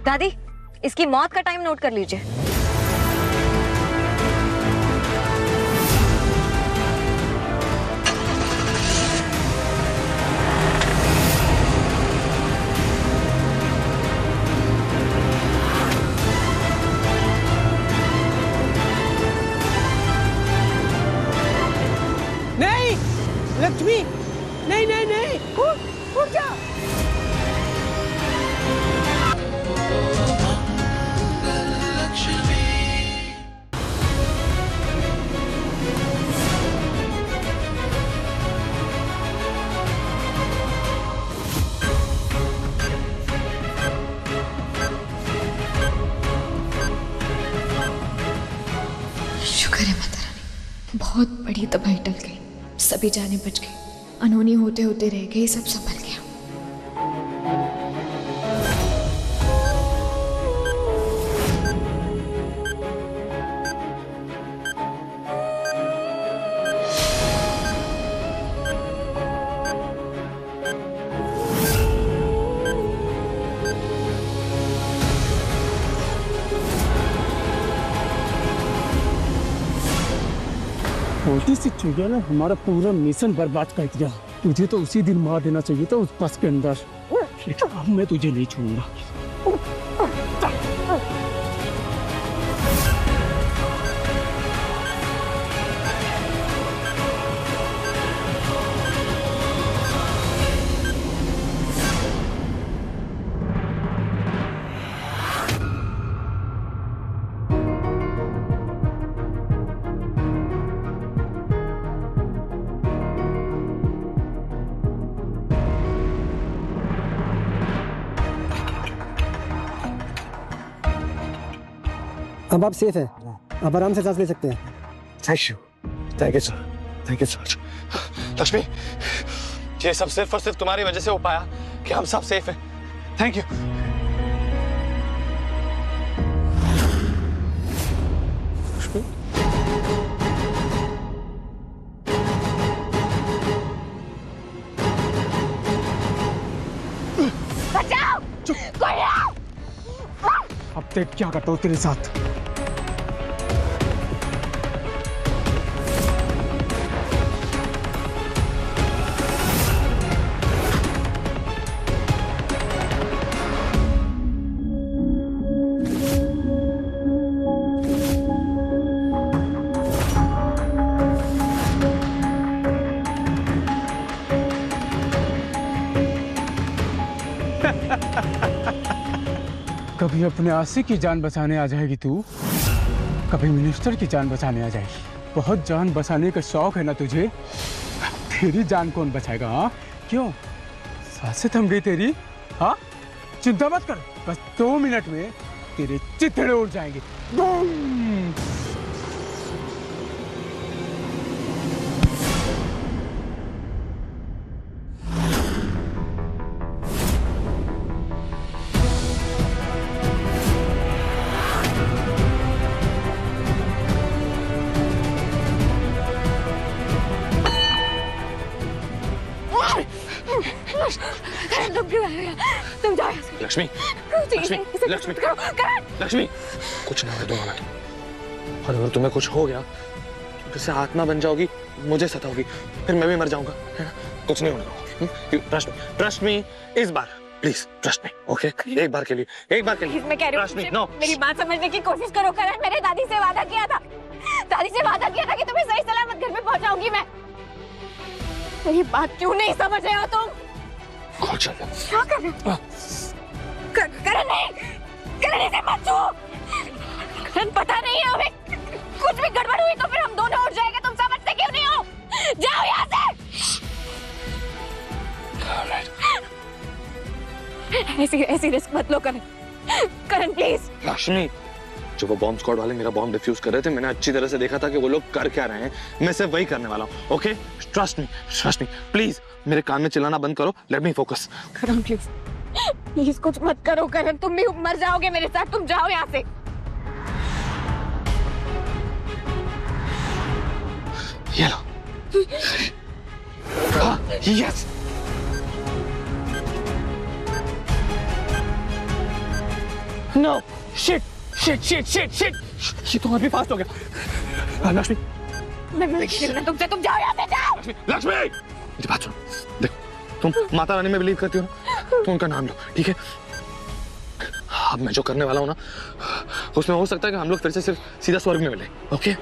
दादी, इसकी मौत का टाइम नोट कर लीजिए। नहीं लक्ष्मी, नहीं नहीं नहीं, उठ जा। शुक्र है माता रानी, बहुत बड़ी तबाही टल गई। सभी जाने बच गई, अनहोनी होते होते रह गई, सब संभल गया। छोटी सी चुड़ैल ने हमारा पूरा मिशन बर्बाद कर दिया। तुझे तो उसी दिन मार देना चाहिए था उस बस के अंदर। अब मैं तुझे नहीं छोड़ूंगा। अब आप सेफ है, आप आराम से सांस ले सकते हैं। Thank you sir, thank you sir. Lakshmi, ये सब सिर्फ और सिर्फ तुम्हारी वजह से हो पाया कि हम सब सेफ हैं। Thank you. बचाओ! कोई आओ! अब देख क्या करता हूँ तेरे साथ। कभी अपने आशिक की जान बचाने आ जाएगी तू, कभी मिनिस्टर की जान बचाने आ जाएगी। बहुत जान बचाने का शौक है ना तुझे। तेरी जान कौन बचाएगा? हाँ क्यों? सांसें थम गई तेरी? हाँ चिंता मत कर, बस 2 मिनट में तेरे चिथड़े उड़ जाएंगे। बूम! तुम जाओ। लक्ष्मी, लक्ष्मी, लक्ष्मी, लक्ष्मी, कुछ ना हो तुम्हारा। और अगर तुम्हें कुछ हो गया तो फिर आत्मा बन जाओगी, मुझे सताओगी, फिर मैं भी मर जाऊंगा, है ना? कुछ नहीं होगा। ट्रस्ट मी, इस बार प्लीज ट्रस्ट मी, ओके? एक बार के लिए, एक बार के लिए। मैं कह रही हूँ, no. मेरी बात समझने की कोशिश करो करण। मैंने दादी से वादा किया था, कि तुम्हें सही सलामत घर में पहुंचाऊंगी मैं। मेरी बात क्यों नहीं समझ रहे हो तुम? क्या कर रहे हो? करण नहीं, करण इसे मत छू। करण पता नहीं है हमें, कुछ भी गड़बड़ हुई तो फिर हम दोनों उठ जाएंगे। तुम समझते क्यों नहीं हो? जाओ यहाँ से। ऐसी रिस्क मत लो करण। करण प्लीज। लक्ष्मी, जो वो बॉम्ब स्क्वाड वाले मेरा बॉम्ब डिफ्यूज कर रहे थे, मैंने अच्छी तरह से देखा था कि वो लोग कर क्या रहे हैं। मैं सिर्फ वही करने वाला हूँ, ओके? Trust me please. मेरे कान में चिल्लाना बंद करो, let me focus. Karan please, please कुछ मत करो करण। तुम भी मर जाओगे मेरे साथ। तुम जाओ यहाँ से। ये लो। हाँ, yes. Karan, no shit shit shit shit shit ये तो और भी फास्ट हो गया। लक्ष्मी मैं तुमसे, तुम जाओ यहाँ से, जाओ। लक्ष्मी लक्ष्मी मेरी बात सुनो, देखो तुम माता रानी में बिलीव करती हो ना, तो उनका नाम लो, ठीक है? अब मैं जो करने वाला हूँ ना, उसमें हो सकता है कि हम लोग फिर से सिर्फ सीधा स्वर्ग में मिले। ओके?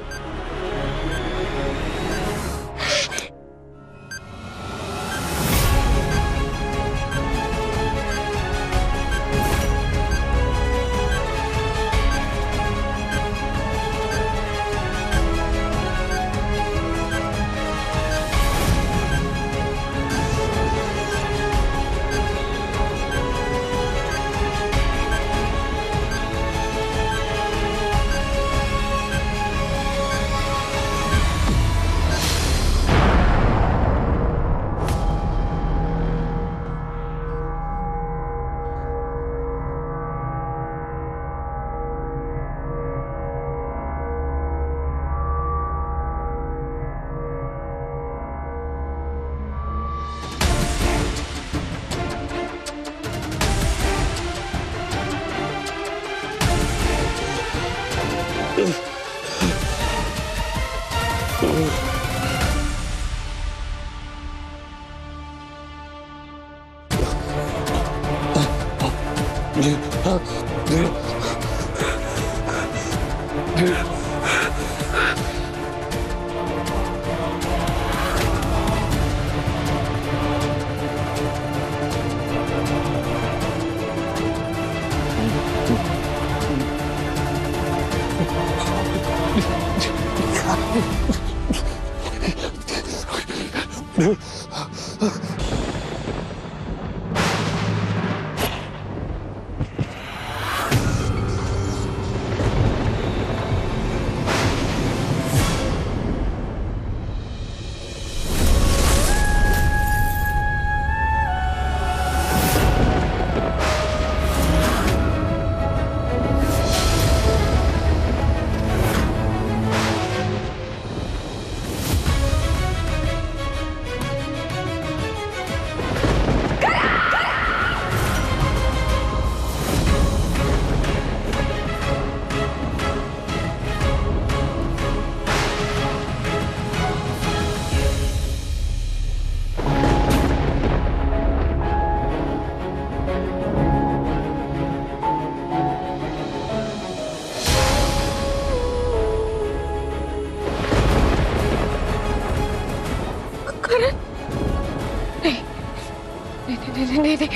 नहीं,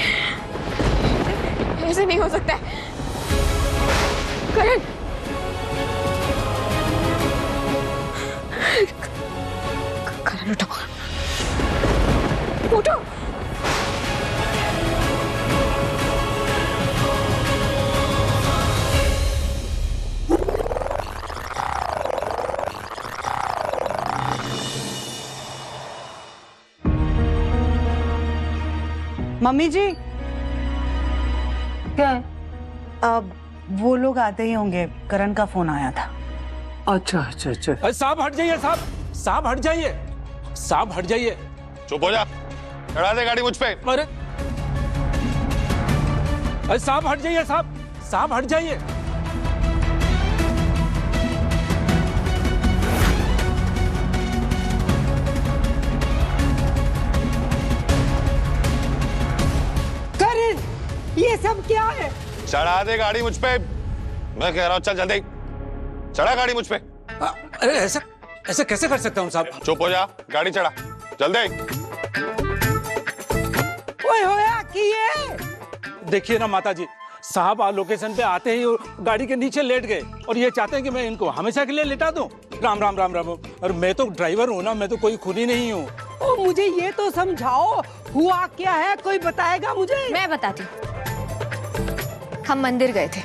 ऐसे नहीं हो सकता है। करण, करण उठो, उठो। मम्मी जी क्या? अब वो लोग आते ही होंगे, करण का फोन आया था। अच्छा अच्छा अच्छा। अरे साहब हट जाइए, साहब साहब हट जाइए, साहब हट जाइए। चुप हो जा, चढ़ा दे गाड़ी मुझ पे। अरे अरे साहब हट जाइए, साहब साहब हट जाइए। करण, ये सब क्या है? चढ़ा दे गाड़ी मुझ पे, मैं कह रहा हूँ, चल जल्दी चढ़ा गाड़ी मुझ पे। अरे ऐसा ऐसा कैसे कर सकता हूँ साहब? चुप हो जा, गाड़ी चढ़ा जल्दी। ओए होया कि ये देखिए ना माता जी, साहब लोकेशन पे आते ही गाड़ी के नीचे लेट गए और ये चाहते हैं कि मैं इनको हमेशा के लिए लेटा दूं। राम राम राम राम। और मैं तो ड्राइवर हूँ ना, मैं तो कोई खूनी नहीं हूँ। ओ, मुझे ये तो समझाओ, हुआ क्या है? कोई बताएगा मुझे? मैं बताती हूँ। हम मंदिर गए थे,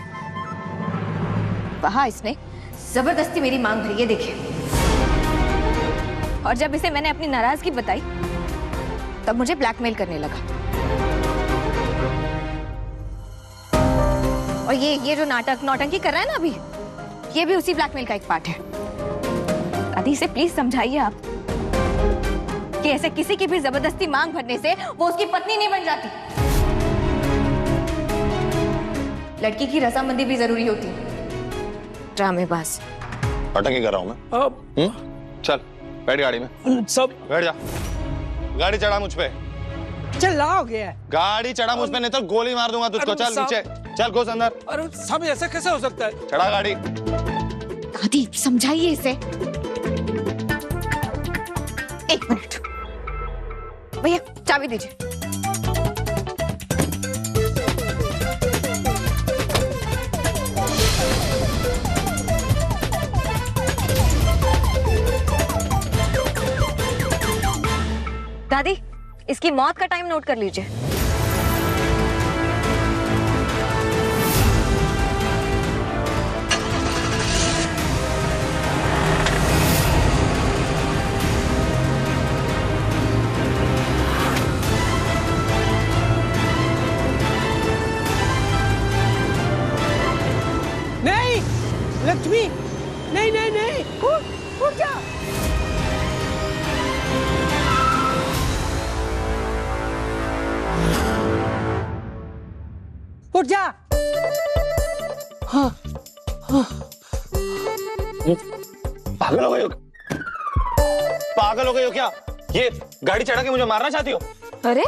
वहां इसने जबरदस्ती मेरी मांग भरी है, देखिए। और जब इसे मैंने अपनी नाराजगी बताई, तब मुझे ब्लैकमेल करने लगा। और ये जो नौटंकी कर रहा है ना अभी, ये भी उसी ब्लैकमेल का एक पार्ट है। दादी से प्लीज समझाइए आप कि ऐसे किसी की भी जबरदस्ती मांग भरने से वो उसकी पत्नी नहीं बन जाती। लड़की की रजामंदी भी जरूरी होती है। ड्रामेबाज। अटंगी कर रहा हूँ मैं। चल बैठ गाड़ी में। सब बैठ जा। गाड़ी चढ़ा मुझ पे। चला हो गया है। गाड़ी चढ़ा मुझ पे, नहीं तो गोली मार दूंगा तुझको। चल नीचे चल, घुस अंदर। अरे सब ऐसा कैसे हो सकता है? चढ़ा गाड़ी। दादी समझाइए इसे। एक मिनट भैया, चाबी दीजिए। दादी, इसकी मौत का टाइम नोट कर लीजिए। नहीं लक्ष्मी, नहीं नहीं नहीं, उठ जा। उठ जा। पागल हो गए हो? पागल हो गए हो क्या? ये गाड़ी चढ़ा के मुझे मारना चाहती हो? अरे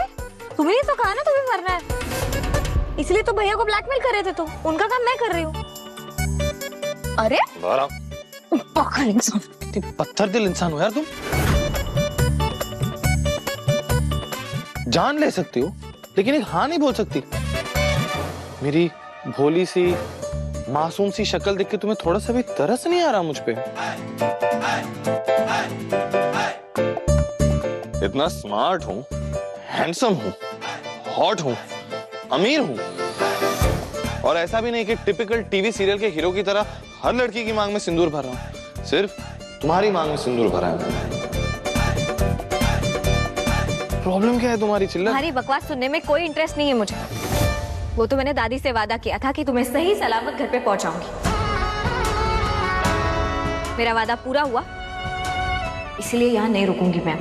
तुमने तो कहा ना तुम्हें मरना है, इसलिए तो भैया को ब्लैकमेल कर रहे थे। तो उनका काम मैं कर रही हूँ। अरे पागल इंसान, कितनी पत्थर दिल इंसान हो यार तुम। जान ले सकती हो लेकिन एक हाँ नहीं बोल सकती। मेरी भोली सी मासूम सी शक्ल देख के तुम्हें थोड़ा सा भी तरस नहीं आ रहा मुझ पे? इतना स्मार्ट हूं, हैंडसम हूं, हॉट हूं, अमीर हूं, और ऐसा भी नहीं कि टिपिकल टीवी सीरियल के हीरो की तरह हर लड़की की मांग में सिंदूर भर रहा हूं। सिर्फ तुम्हारी मांग में सिंदूर भरा है। प्रॉब्लम क्या है तुम्हारी चिल्ला? तुम्हारी बकवास सुनने में कोई इंटरेस्ट नहीं है मुझे। वो तो मैंने दादी से वादा किया था कि तुम्हें सही सलामत घर पे पहुंचाऊंगी। मेरा वादा पूरा हुआ, इसलिए यहाँ नहीं रुकूंगी मैं।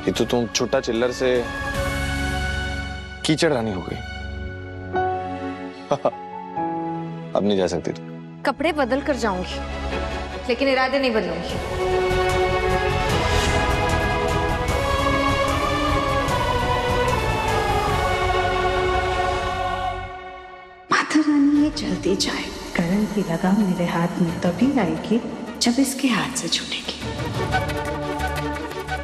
ये तो तुम छोटा चिल्लर से कीचड़ रानी हो गई। अब नहीं जा सकती तुम। कपड़े बदल कर जाऊंगी, लेकिन इरादे नहीं बदलूंगी। माता रानी ये जल्दी जाए। करण की लगाम मेरे हाथ में तभी आएगी जब इसके हाथ से छूटेगी।